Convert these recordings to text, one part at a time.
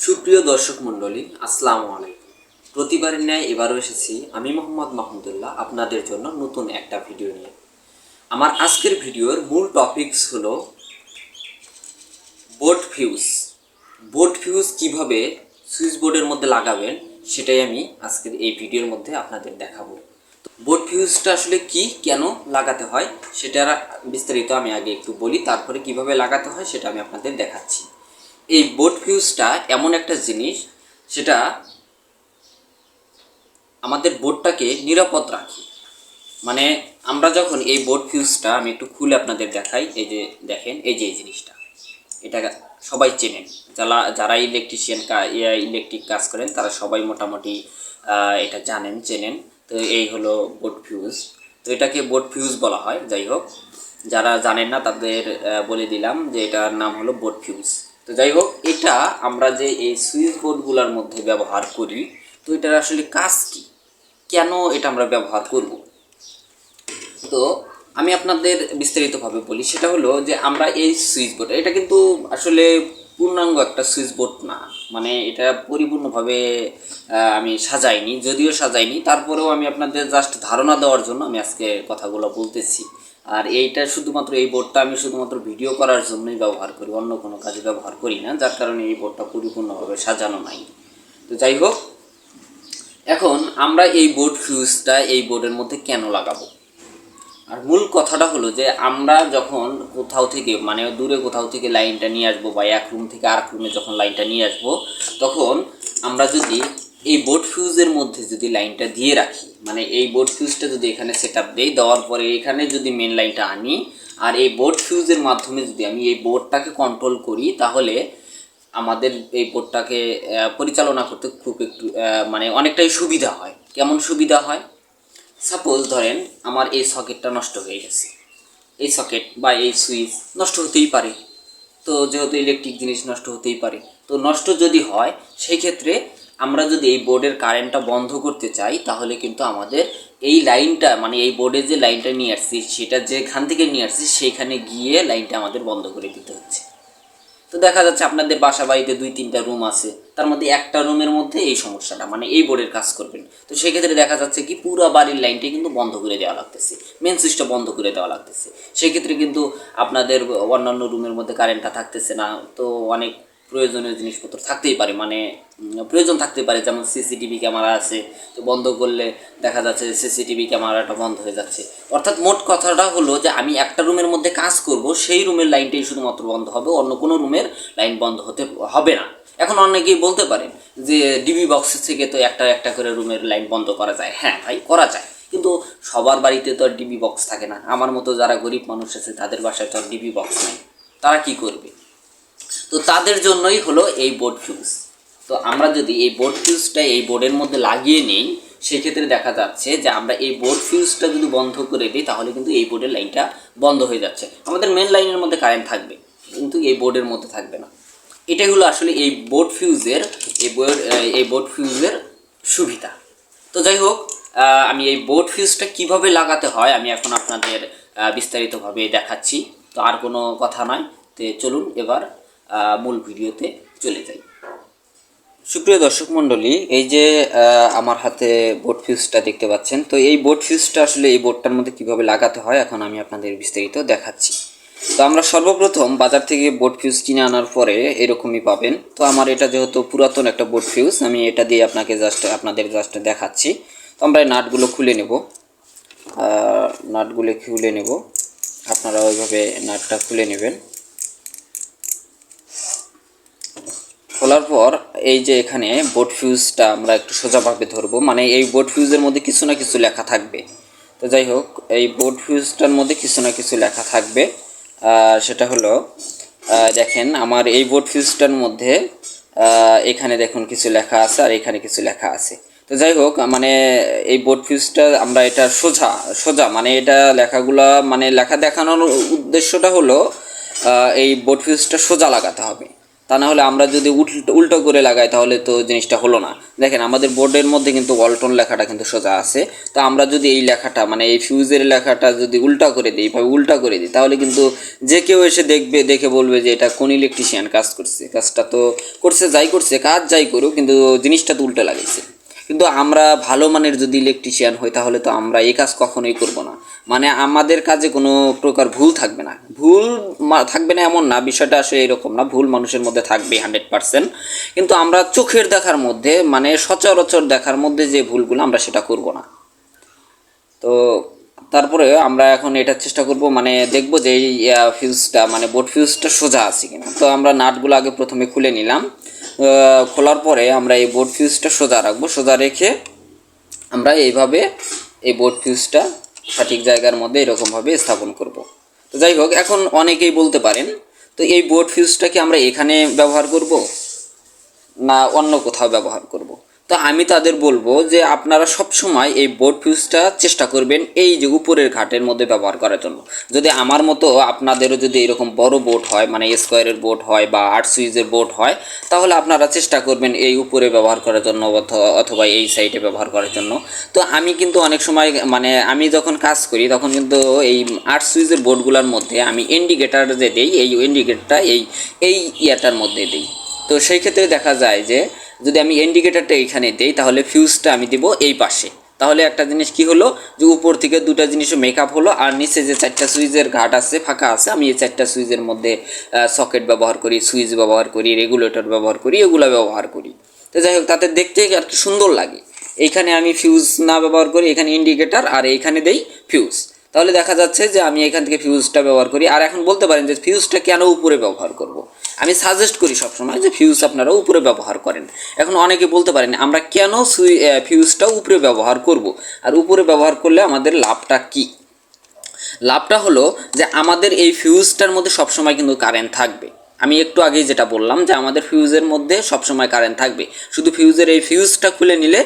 সুপ্রিয় দর্শক মণ্ডলী, আসসালামু আলাইকুম। প্রতিবারের ন্যায় এবারও এসেছি আমি মোহাম্মদ মাহমুদুল্লাহ আপনাদের জন্য নতুন একটা ভিডিও নিয়ে। আমার আজকের ভিডিওর মূল টপিকস হলো বোর্ড ফিউজ। বোর্ড ফিউজ কীভাবে সুইচ বোর্ডের মধ্যে লাগাবেন সেটাই আমি আজকের এই ভিডিওর মধ্যে আপনাদের দেখাবো। বোর্ড ফিউজটা আসলে কি, কেন লাগাতে হয় সেটার বিস্তারিত আমি আগে একটু বলি, তারপরে কিভাবে লাগাতে হয় সেটা আমি আপনাদের দেখাচ্ছি। এই বোর্ড ফিউজটা এমন একটা জিনিস, সেটা আমাদের বোর্ডটাকে নিরাপদ রাখে। মানে আমরা যখন এই বোর্ড ফিউজটা আমি একটু খুলে আপনাদের দেখাই, এই যে দেখেন, এই যে এই জিনিসটা, এটা সবাই চেনেন, যারা ইলেকট্রিক কাজ করেন তারা সবাই মোটামুটি এটা জানেন, চেনেন। তো এই হলো বোর্ড ফিউজ। তো এটাকে বোর্ড ফিউজ বলা হয়। যাই হোক, যারা জানেন না তাদের বলে দিলাম যে এটার নাম হলো বোর্ড ফিউজ। তো যাই হোক, এটা আমরা যে এই সুইচ বোর্ডগুলোর মধ্যে ব্যবহার করি, তো এটার আসলে কাজ কি, কেন এটা আমরা ব্যবহার করব, তো আমি আপনাদের বিস্তারিতভাবে বলি। সেটা হলো যে আমরা এই সুইচ বোর্ড, এটা কিন্তু আসলে পূর্ণাঙ্গ একটা সুইচ বোর্ড না, মানে এটা পরিপূর্ণভাবে আমি সাজাইনি, যদিও সাজাইনি, তারপরেও আমি আপনাদের জাস্ট ধারণা দেওয়ার জন্য আমি আজকে কথাগুলো বলতেছি। আর এইটা শুধুমাত্র, এই বোর্ডটা আমি শুধুমাত্র ভিডিও করার জন্যই ব্যবহার করি, অন্য কোনো কাজে ব্যবহার করি না, যার কারণে এই বোর্ডটা পরিপূর্ণভাবে সাজানো নাই। তো যাই হোক, এখন আমরা এই বোর্ড ফিউজটা এই বোর্ডের মধ্যে কেন লাগাবো, আর মূল কথাটা হলো যে আমরা যখন কোথাও থেকে, মানে দূরে কোথাও থেকে লাইনটা নিয়ে আসবো, বা এক রুম থেকে আরেক রুমে যখন লাইনটা নিয়ে আসবো, তখন আমরা যদি এই বোর্ড ফিউজের মধ্যে যদি লাইনটা দিয়ে রাখি, মানে এই বোর্ড ফিউজটা যদি এখানে সেট আপ দিই, দেওয়ার পরে এখানে যদি মেন লাইনটা আনি, আর এই বোর্ড ফিউজের মাধ্যমে যদি আমি এই বোর্ডটাকে কন্ট্রোল করি, তাহলে আমাদের এই বোর্ডটাকে পরিচালনা করতে খুব একটু মানে অনেকটাই সুবিধা হয়। কেমন সুবিধা হয়? সাপোজ ধরেন আমার এই সকেটটা নষ্ট হয়ে গেছে, এই সকেট বা এই সুইচ নষ্ট হতেই পারে, তো যেহেতু ইলেকট্রিক জিনিস নষ্ট হতেই পারে, তো নষ্ট যদি হয় সেই ক্ষেত্রে আমরা যদি এই বোর্ডের কারেন্টটা বন্ধ করতে চাই, তাহলে কিন্তু আমাদের এই লাইনটা, মানে এই বোর্ডে যে লাইনটা নিয়ে আসছি সেটা যেখান থেকে নিয়ে আসছি সেইখানে গিয়ে লাইনটা আমাদের বন্ধ করে দিতে হচ্ছে। তো দেখা যাচ্ছে আপনাদের বাসা বাড়িতে 2-3টা রুম আছে, তার মধ্যে একটা রুমের মধ্যে এই সমস্যাটা, মানে এই বোর্ডের কাজ করবেন, তো সেক্ষেত্রে দেখা যাচ্ছে কি পুরো বাড়ির লাইনটাই কিন্তু বন্ধ করে দেওয়া লাগতেছে, মেন সুইচটা বন্ধ করে দেওয়া লাগতেছে। সেক্ষেত্রে কিন্তু আপনাদের অন্যান্য রুমের মধ্যে কারেন্টটা থাকতেছে না, তো অনেক প্রয়োজনীয় জিনিসপত্র থাকতেই পারে, মানে প্রয়োজন থাকতে পারে, যেমন সিসিটিভি ক্যামেরা আছে, তো বন্ধ করলে দেখা যাচ্ছে সিসিটিভি ক্যামেরাটা বন্ধ হয়ে যাচ্ছে। অর্থাৎ মোট কথাটা হলো যে আমি একটা রুমের মধ্যে কাজ করব, সেই রুমের লাইনটাই শুধুমাত্র বন্ধ হবে, অন্য কোনো রুমের লাইন বন্ধ হতে হবে না। এখন অনেকেই বলতে পারেন যে ডিবি বক্স থেকে তো একটা একটা করে রুমের লাইন বন্ধ করা যায়। হ্যাঁ ভাই, করা যায়, কিন্তু সবার বাড়িতে তো আর ডিবি বক্স থাকে না। আমার মতো যারা গরিব মানুষ আছে তাদের বাসায় তো আর ডিবি বক্স নেই, তারা কি করবে? তো তাদের জন্যই হলো এই বোর্ড ফিউজ। তো আমরা যদি এই বোর্ড ফিউজটা এই বোর্ডের মধ্যে লাগিয়ে নিই, সেক্ষেত্রে দেখা যাচ্ছে যে আমরা এই বোর্ড ফিউজটা যদি বন্ধ করে দিই, তাহলে কিন্তু এই বোর্ডের লাইনটা বন্ধ হয়ে যাচ্ছে। আমাদের মেন লাইনের মধ্যে কারেন্ট থাকবে, কিন্তু এই বোর্ডের মধ্যে থাকবে না। এটাই হলো আসলে এই বোর্ড ফিউজের এই বোর্ড ফিউজের সুবিধা। তো যাই হোক, আমি এই বোর্ড ফিউজটা কীভাবে লাগাতে হয় আমি এখন আপনাদের বিস্তারিতভাবে দেখাচ্ছি। তো আর কোনো কথা নয়, তো চলুন এবার মূল ভিডিওতে চলে যাই। সুপ্রিয় দর্শক মণ্ডলী, এই যে আমার হাতে বোর্ড ফিউজটা দেখতে পাচ্ছেন, তো এই বোর্ড ফিউজটা আসলে এই বোর্ডটার মধ্যে কীভাবে লাগাতে হয় এখন আমি আপনাদের বিস্তারিত দেখাচ্ছি। তো আমরা সর্বপ্রথম বাজার থেকে বোর্ড ফিউজ কিনে আনার পরে এরকমই পাবেন। তো আমার এটা যেহেতু পুরাতন একটা বোর্ড ফিউজ, আমি এটা দিয়ে আপনাদের জাস্ট দেখাচ্ছি। তো আমরা এই নাটগুলো খুলে নেব, নাটগুলো খুলে নেব, আপনারা ওইভাবে নাটটা খুলে নেবেন। খোলার পর এই যে এখানে বোর্ড ফিউজটা আমরা একটু সোজাভাবে ধরবো, মানে এই বোর্ড ফিউজের মধ্যে কিছু না কিছু লেখা থাকবে। তো যাই হোক, এই বোর্ড ফিউজটার মধ্যে কিছু না কিছু লেখা থাকবে। সেটা হলো, দেখেন আমার এই বোর্ড ফিউজটার মধ্যে এখানে দেখুন কিছু লেখা আছে, আর এখানে কিছু লেখা আছে। তো যাই হোক, মানে এই বোর্ড ফিউজটা আমরা এটা সোজা মানে এটা লেখাগুলা, মানে লেখা দেখানোর উদ্দেশ্যটা হলো এই বোর্ড ফিউজটা সোজা লাগাতে হবে। তা না হলে আমরা যদি উল্টো করে লাগাই তাহলে তো জিনিসটা হলো না। দেখেন আমাদের বোর্ডের মধ্যে কিন্তু ওয়ালটন লেখাটা কিন্তু সোজা আছে, তো আমরা যদি এই লেখাটা মানে এই ফিউজের লেখাটা যদি উল্টা করে দিই, ভাবে উল্টা করে দিই, তাহলে কিন্তু যে কেউ এসে দেখবে, দেখে বলবে যে এটা কোন ইলেকট্রিশিয়ান কাজ করছে, কাজটা তো করছে যাই করছে, কাজ যাই করুক, কিন্তু জিনিসটা তো উল্টা লাগাইছে। কিন্তু আমরা ভালো মানের যদি ইলেকট্রিশিয়ান হই তাহলে তো আমরা এই কাজ কখনোই করব না। মানে আমাদের কাজে কোনো প্রকার ভুল থাকবে না। ভুল থাকবে না এমন না, বিষয়টা আসলে এরকম না, ভুল মানুষের মধ্যে থাকবে 100%, কিন্তু আমরা চোখের দেখার মধ্যে মানে সচরাচর দেখার মধ্যে যে ভুলগুলো আমরা সেটা করব না। তো তারপরে আমরা এখন এটা চেষ্টা করব, মানে দেখব যে এই ফিউজটা মানে বোর্ড ফিউজটা সোজা আছে কিনা। তো আমরা নাটগুলো আগে প্রথমে খুলে নিলাম, খোলার পরে আমরা এই বোর্ড ফিউজটা সোজা রাখবো, সোজা রেখে আমরা এইভাবে এই বোর্ড ফিউজটা সঠিক জায়গার মধ্যে এরকমভাবে স্থাপন করব। তো যাই হোক, এখন অনেকেই বলতে পারেন, তো এই বোর্ড ফিউজটা কি আমরা এখানে ব্যবহার করব না অন্য কোথাও ব্যবহার করব? তো আমি তাদের বলবো যে আপনারা সবসময় এই বোর্ড ফিউজটা চেষ্টা করবেন এই যে উপরের ঘাটের মধ্যে ব্যবহার করার জন্য। যদি আমার মতো আপনাদেরও যদি এরকম বড় বোর্ড হয়, মানে স্কোয়ারের বোর্ড হয় বা 8 সুইচের বোর্ড হয়, তাহলে আপনারা চেষ্টা করবেন এই উপরে ব্যবহার করার জন্য অথবা এই সাইডে ব্যবহার করার জন্য। তো আমি কিন্তু অনেক সময় মানে আমি যখন কাজ করি তখন কিন্তু এই 8 সুইচের বোর্ডগুলোর মধ্যে আমি ইন্ডিকেটার যে দিই, এই ইন্ডিকেটারটা এই ইয়াটার মধ্যে দিই। তো সেই ক্ষেত্রে দেখা যায় যে যদি আমি ইন্ডিকেটরটা এইখানে দিই তাহলে ফিউজটা আমি দিব এই পাশে। তাহলে একটা জিনিস কি হলো, যে উপর থেকে দুটা জিনিসও মেকআপ হলো, আর নিচে যে 4টা সুইচের ঘাট আছে ফাঁকা আছে, আমি এই 4টা সুইচের মধ্যে সকেট ব্যবহার করি, সুইচ ব্যবহার করি, রেগুলেটর ব্যবহার করি, এগুলো ব্যবহার করি। তো যাই হোক, তাতে দেখতে আর কি সুন্দর লাগে। এইখানে আমি ফিউজ না ব্যবহার করি, এখানে ইন্ডিকেটর, আর এইখানে দেই ফিউজ। তাহলে দেখা যাচ্ছে যে আমি এখান থেকে ফিউজটা ব্যবহার করি। আর এখন বলতে পারেন যে ফিউজটা কেন উপরে ব্যবহার করব? আমি সাজেস্ট করি সবসময় যে ফিউজ আপনারা উপরে ব্যবহার করেন। এখন অনেকে বলতে পারেন আমরা কেন ফিউজটা উপরে ব্যবহার করব, আর উপরে ব্যবহার করলে আমাদের লাভটা কি? লাভটা হলো যে আমাদের এই ফিউজটার মধ্যে সবসময় কিন্তু কারেন্ট থাকবে। আমি একটু আগেই যেটা বললাম যে আমাদের ফিউজের মধ্যে সবসময় কারেন্ট থাকবে, শুধু ফিউজের এই ফিউজটা খুলে নিলে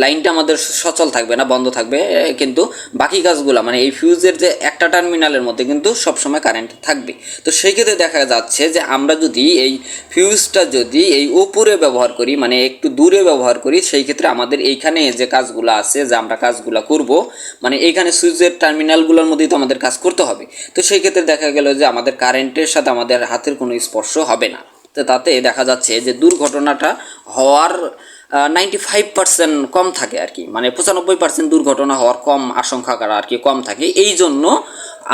লাইনটা আমাদের সচল থাকবে না, বন্ধ থাকবে, কিন্তু বাকি কাজগুলো মানে এই ফিউজের যে একটা টার্মিনালের মধ্যে কিন্তু সবসময় কারেন্ট থাকবে। তো সেই ক্ষেত্রে দেখা যাচ্ছে যে আমরা যদি এই ফিউজটা যদি এই উপরে ব্যবহার করি, মানে একটু দূরে ব্যবহার করি, সেই ক্ষেত্রে আমাদের এইখানে যে কাজগুলো আছে, যে আমরা কাজগুলো করব, মানে এইখানে সুইচের টার্মিনালগুলোর মধ্যেই তো আমাদের কাজ করতে হবে। তো সেই ক্ষেত্রে দেখা গেল যে আমাদের কারেন্টের সাথে আমাদের হাতের কোনো স্পর্শ হবে না। তো তাতে দেখা যাচ্ছে যে দুর্ঘটনাটা হওয়ার 95% কম থাকে আর কি, মানে 95% দুর্ঘটনা হওয়ার কম আশঙ্কা করা আর কি কম থাকে। এই জন্য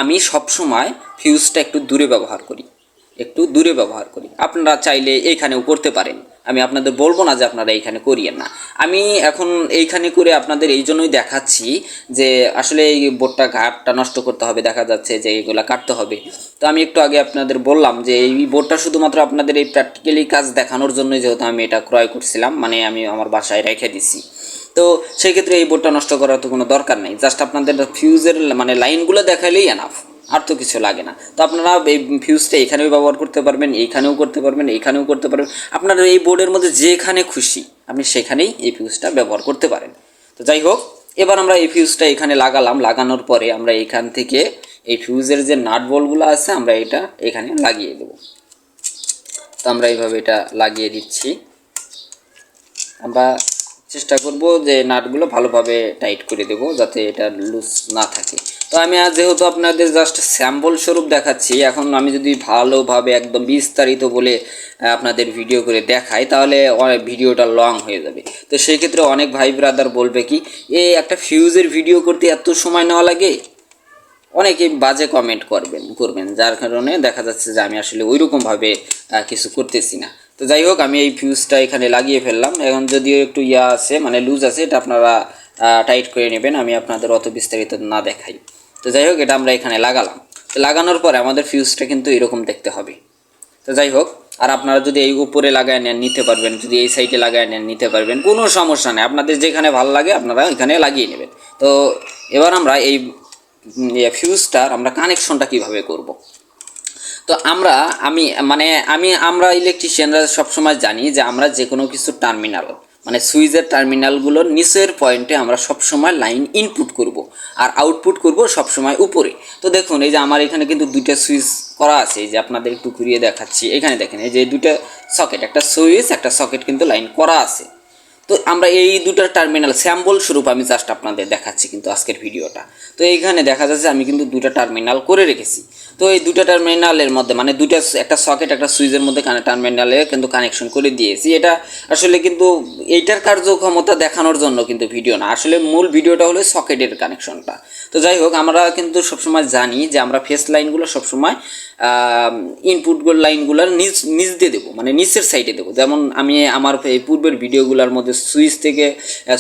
আমি সবসময় ফিউজটা একটু দূরে ব্যবহার করি, একটু দূরে ব্যবহার করি। আপনারা চাইলে এইখানেও করতে পারেন, আমি আপনাদের বলবো না যে আপনারা এইখানে করিয়েন না। আমি এখন এইখানে করে আপনাদের এই জন্যই দেখাচ্ছি যে আসলে এই বোর্ডটা ঘাটটা নষ্ট করতে হবে, দেখা যাচ্ছে যে এইগুলা কাটতে হবে। তো আমি একটু আগে আপনাদের বললাম যে এই বোর্ডটা শুধুমাত্র আপনাদের এই প্র্যাকটিক্যালি কাজ দেখানোর জন্যই যেহেতু আমি এটা ক্রয় করছিলাম, মানে আমি আমার বাসায় রেখে দিছি। তো সেই ক্ষেত্রে এই বোর্ডটা নষ্ট করার তো কোনো দরকার নেই, জাস্ট আপনাদের ফিউজের মানে লাইনগুলো দেখাইলেই এনাফ, আর তো কিছু লাগে না। তো আপনারা এই ফিউজটা এখানেও ব্যবহার করতে পারবেন, এইখানেও করতে পারবেন, এইখানেও করতে পারবেন, আপনারা এই বোর্ডের মধ্যে যেখানে খুশি আপনি সেখানেই এই ফিউজটা ব্যবহার করতে পারেন। তো যাই হোক, এবার আমরা এই ফিউজটা এখানে লাগালাম, লাগানোর পরে আমরা এইখান থেকে এই ফিউজের যে নাট বলগুলো আছে আমরা এটা এখানে লাগিয়ে দেব। তো আমরা এইভাবে এটা লাগিয়ে দিচ্ছি। আমরা চেষ্টা করব যে নাটগুলো ভালোভাবে টাইট করে দেব যাতে এটা লুজ না থাকে। তো আমি আজ যেহেতু আপনাদের জাস্ট স্যাম্পল স্বরূপ দেখাচ্ছি, এখন আমি যদি ভালোভাবে একদম বিস্তারিত বলে আপনাদের ভিডিও করে দেখাই তাহলে ভিডিওটা লং হয়ে যাবে। তো সেই ক্ষেত্রে অনেক ভাই ব্রাদার বলবে কি, একটা ফিউজের ভিডিও করতে এত সময় নেওয়া লাগে? অনেকে বাজে কমেন্ট করবেন, যার কারণে দেখা যাচ্ছে যে আমি আসলে ওইরকমভাবে কিছু করতেছি না। তো যাই হোক, আমি এই ফিউজটা এখানে লাগিয়ে ফেললাম। এখন যদিও একটু আছে মানে লুজ আছে, এটা আপনারা টাইট করে নেবেন, আমি আপনাদের অত বিস্তারিত না দেখাই। তো যাই হোক, এটা আমরা এখানে লাগালাম। তো লাগানোর পরে আমাদের ফিউজটা কিন্তু এরকম দেখতে হবে। তো যাই হোক, আর আপনারা যদি এই উপরে লাগায় নেন নিতে পারবেন, যদি এই সাইডে লাগায় নেন নিতে পারবেন, কোনো সমস্যা নেই, আপনাদের যেখানে ভালো লাগে আপনারা এখানে লাগিয়ে নেবেন। তো এবার আমরা এই ফিউজটার আমরা কানেকশনটা কিভাবে করব। তো আমরা ইলেকট্রিশিয়ানরা সবসময় জানি যে আমরা যে কোনো কিছু টার্মিনাল মানে সুইচের টার্মিনালগুলোর নিচের পয়েন্টে আমরা সবসময় লাইন ইনপুট করব আর আউটপুট করব সবসময় উপরে। তো দেখুন এই যে আমার এখানে কিন্তু দুইটা সুইচ করা আছে, এই যে আপনাদের একটু ঘুরিয়ে দেখাচ্ছি। এখানে দেখেন এই যে দুইটা সকেট, একটা সুইচ একটা সকেট কিন্তু লাইন করা আছে। তো আমরা এই দুটো টার্মিনাল স্যাম্পল স্বরূপ আমি জাস্ট আপনাদের দেখাচ্ছি কিন্তু আজকের ভিডিওটা। তো এইখানে দেখা যাচ্ছে আমি কিন্তু দুটো টার্মিনাল করে রেখেছি। তো এই দুটো টার্মিনালের মধ্যে মানে দুইটা, একটা সকেট একটা সুইচের মধ্যে টার্মিনালে কিন্তু কানেকশন করে দিয়েছি। এটা আসলে কিন্তু এইটার কার্যক্ষমতা দেখানোর জন্য কিন্তু ভিডিও না, আসলে মূল ভিডিওটা হলো সকেটের কানেকশনটা। তো যাই হোক, আমরা কিন্তু সবসময় জানি যে আমরা ফেস লাইনগুলো সবসময় ইনপুট লাইনগুলোর নিচ দিয়ে দেবো, মানে নিচের সাইডে দেবো। যেমন আমি আমার এই পূর্বের ভিডিওগুলোর মধ্যে সুইচ থেকে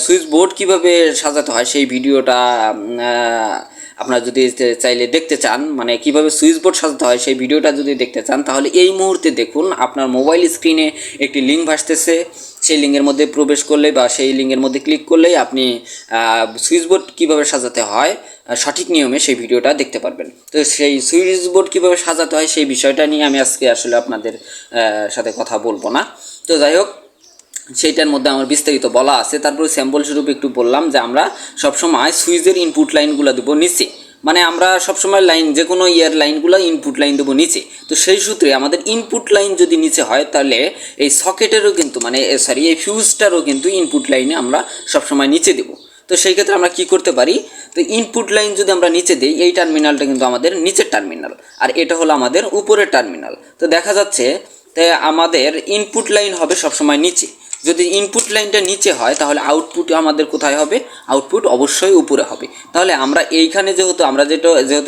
সুইচ বোর্ড কীভাবে সাজাতে হয় সেই ভিডিওটা আপনারা যদি চাইলে দেখতে চান, মানে কিভাবে সুইচ বোর্ড সাজাতে হয় সেই ভিডিওটা যদি দেখতে চান, তাহলে এই মুহূর্তে দেখুন আপনার মোবাইল স্ক্রিনে একটি লিঙ্ক ভাসতেছে। সেই লিঙ্কের মধ্যে প্রবেশ করলে বা সেই লিঙ্কের মধ্যে ক্লিক করলেই আপনি সুইচ বোর্ড কীভাবে সাজাতে হয় সঠিক নিয়মে সেই ভিডিওটা দেখতে পারবেন। তো সেই সুইচ বোর্ড কীভাবে সাজাতে হয় সেই বিষয়টা নিয়ে আমি আজকে আসলে আপনাদের সাথে কথা বলবো না। তো যাই হোক, সেইটার মধ্যে আমার বিস্তারিত বলা আছে। তারপরে স্যাম্পল স্বরূপ একটু বললাম যে আমরা সবসময় সুইচের ইনপুট লাইনগুলো দেবো নিচে, মানে আমরা সবসময় লাইন যে কোনো লাইনগুলো ইনপুট লাইন দেবো নিচে। তো সেই সূত্রে আমাদের ইনপুট লাইন যদি নিচে হয় তাহলে এই সকেটেরও কিন্তু মানে এই ফিউজটারও কিন্তু ইনপুট লাইনে আমরা সবসময় নিচে দেবো। তো সেই ক্ষেত্রে আমরা কি করতে পারি, তো ইনপুট লাইন যদি আমরা নিচে দিই, এই টার্মিনালটা কিন্তু আমাদের নিচের টার্মিনাল আর এটা হলো আমাদের উপরের টার্মিনাল। তো দেখা যাচ্ছে তাই আমাদের ইনপুট লাইন হবে সবসময় নিচে। যদি ইনপুট লাইনটা নিচে হয় তাহলে আউটপুট আমাদের কোথায় হবে, আউটপুট অবশ্যই উপরে হবে। তাহলে আমরা এইখানে যেহেতু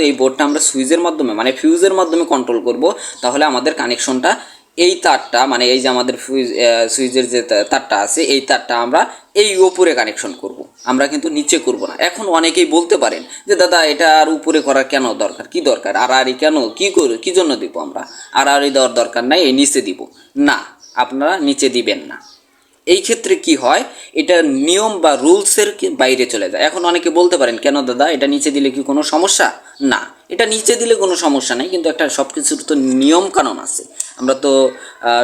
এই বোর্ডটা আমরা সুইচের মাধ্যমে মানে ফিউজের মাধ্যমে কন্ট্রোল করব, তাহলে আমাদের কানেকশনটা এই তারটা মানে এই যে আমাদের সুইচের যে তারটা আছে এই তারটা আমরা এই উপরে কানেকশন করব, আমরা কিন্তু নিচে করব না। এখন অনেকেই বলতে পারেন যে দাদা এটা আর উপরে করার কেন দরকার, কি দরকার আর কেন কি জন্য দিব, আমরা আর দেওয়ার দরকার নাই, এই নিচে দিব না, আপনারা নিচে দিবেন না। এই ক্ষেত্রে কি হয়, এটা নিয়ম বা রুলসের বাইরে চলে যায়। এখন অনেকে বলতে পারেন কেন দাদা এটা নিচে দিলে কি কোনো সমস্যা? না, এটা নিচে দিলে কোনো সমস্যা নেই, কিন্তু একটা সব কিছুর তো নিয়ম কানুন আছে, আমরা তো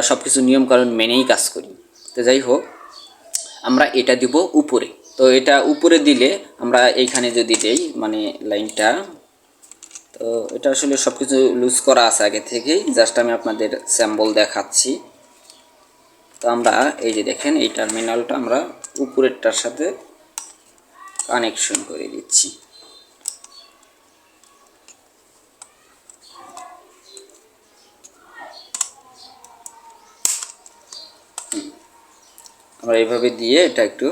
সব কিছু নিয়ম কানুন মেনেই কাজ করি। তো যাই হোক, আমরা এটা দিব উপরে। তো এটা উপরে দিলে আমরা এইখানে যদি দেই মানে লাইনটা, তো এটা আসলে সব কিছু লুজ করা আছে আগে থেকেই, জাস্ট আমি আপনাদের স্যাম্পল দেখাচ্ছি। তো আমরা এই যে দেখেন এই টার্মিনালটা আমরা উপরেরটার সাথে কানেকশন করে দিচ্ছি। আমরা এইভাবে দিয়ে এটা একটু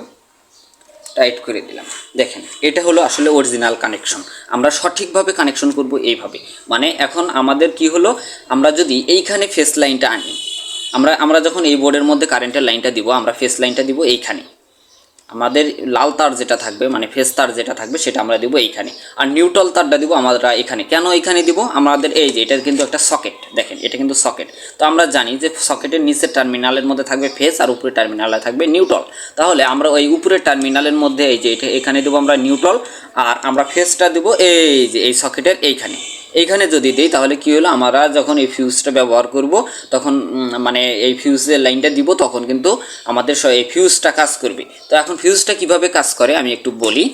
টাইট করে দিলাম। দেখেন এটা হলো আসলে অরিজিনাল কানেকশন, আমরা সঠিকভাবে কানেকশন করব এইভাবে। মানে এখন আমাদের কি হলো, আমরা যদি এইখানে ফেস লাইনটা আনি, আমরা যখন এই বোর্ডের মধ্যে কারেন্টের লাইনটা দিব, আমরা ফেস লাইনটা দিব এইখানে, আমাদের লাল তার যেটা থাকবে মানে ফেস তার যেটা থাকবে সেটা আমরা দিব এইখানে, আর নিউট্রাল তারটা দিব আমরা এখানে। কেন এখানে দিব, আমাদের এই যে এটা কিন্তু একটা সকেট, দেখেন এটা কিন্তু সকেট। তো আমরা জানি যে সকেটের নিচের টার্মিনালের মধ্যে থাকবে ফেস আর উপরের টার্মিনালে থাকবে নিউট্রাল। তাহলে আমরা ওই উপরের টার্মিনালের মধ্যে এই যে এটা এখানে দেবো আমরা নিউট্রাল, আর আমরা ফেসটা দেবো এই যে এই সকেটের এইখানে যদি দিই, তাহলে কি হলো, আমরা যখন এই ফিউজটা ব্যবহার করব তখন মানে এই ফিউজের লাইনটা দিব, তখন কিন্তু আমাদের এই ফিউজটা কাজ করবে। তো এখন ফিউজটা কিভাবে কাজ করে আমি একটু বলি।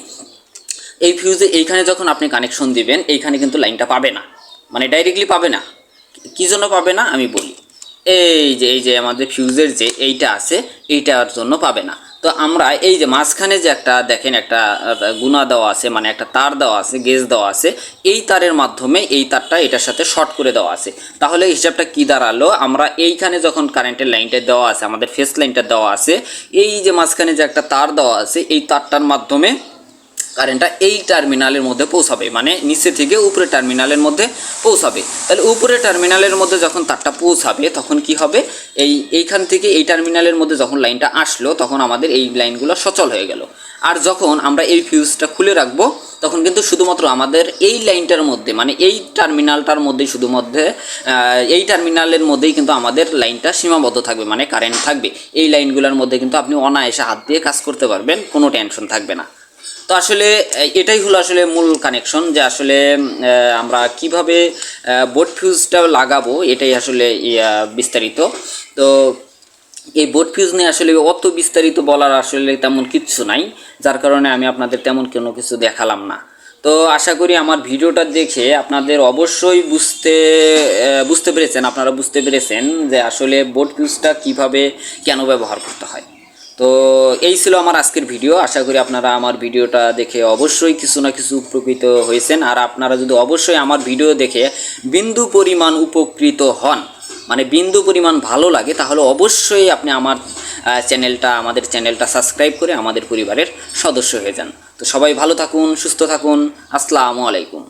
এই ফিউজে এইখানে যখন আপনি কানেকশন দিবেন, এইখানে কিন্তু লাইনটা পাবে না, মানে ডাইরেক্টলি পাবে না। কী জন্য পাবে না আমি বলি, এই যে আমাদের ফিউজের যে এইটা আছে এইটার জন্য পাবে না। তো আমরা এই যে মাঝখানে যে একটা দেখেন একটা গুণা দেওয়া আছে, মানে একটা তার দেওয়া আছে, গেজ দেওয়া আছে, এই তারের মাধ্যমে এই তারটা এটার সাথে শর্ট করে দেওয়া আছে। তাহলে হিসাবটা কি দাঁড়ালো, আমরা এইখানে যখন কারেন্টের লাইনটা দেওয়া আছে, আমাদের ফেস লাইনটা দেওয়া আছে, এই যে মাঝখানে যে একটা তার দেওয়া আছে এই তারটার মাধ্যমে কারেন্টটা এই টার্মিনালের মধ্যে পৌঁছাবে, মানে নিচে থেকে উপরে টার্মিনালের মধ্যে পৌঁছাবে। তাহলে উপরে টার্মিনালের মধ্যে যখন তারটা পৌঁছাবে তখন কি হবে, এইখান থেকে এই টার্মিনালের মধ্যে যখন লাইনটা আসলো তখন আমাদের এই লাইনগুলো সচল হয়ে গেল। আর যখন আমরা এই ফিউজটা খুলে রাখবো তখন কিন্তু শুধুমাত্র আমাদের এই লাইনটার মধ্যে মানে এই টার্মিনালটার মধ্যেই এই টার্মিনালের মধ্যেই কিন্তু আমাদের লাইনটা সীমাবদ্ধ থাকবে, মানে কারেন্ট থাকবে। এই লাইনগুলোর মধ্যে কিন্তু আপনি অনায়াসে হাত দিয়ে কাজ করতে পারবেন, কোনো টেনশন থাকবে না। তো আসলে এটাই হলো আসলে মূল কানেকশন, যে আসলে আমরা কিভাবে বোর্ড ফিউজটা লাগাবো এটাই আসলে বিস্তারিত। তো এই বোট ফিউজ নিয়ে আসলে অত বিস্তারিত বলার আসলে তেমন কিচ্ছু নাই, যার কারণে আমি আপনাদের তেমন কোনো কিছু দেখালাম না। তো আশা করি আমার ভিডিওটা দেখে আপনাদের অবশ্যই বুঝতে পেরেছেন, আপনারা বুঝতে পেরেছেন যে আসলে বোট ফিউজটা কীভাবে কেন ব্যবহার করতে হয়। তো এই ছিল আমার আজকের ভিডিও। আশা করি আপনারা আমার ভিডিওটা দেখে অবশ্যই কিছু না কিছু উপকৃত হয়েছেন। আর আপনারা যদি অবশ্যই আমার ভিডিও দেখে বিন্দু পরিমাণ উপকৃত হন, মানে বিন্দু পরিমাণ ভালো লাগে, তাহলে অবশ্যই আপনি আমাদের চ্যানেলটা সাবস্ক্রাইব করে আমাদের পরিবারের সদস্য হয়ে যান। তো সবাই ভালো থাকুন, সুস্থ থাকুন। আসসালামু আলাইকুম।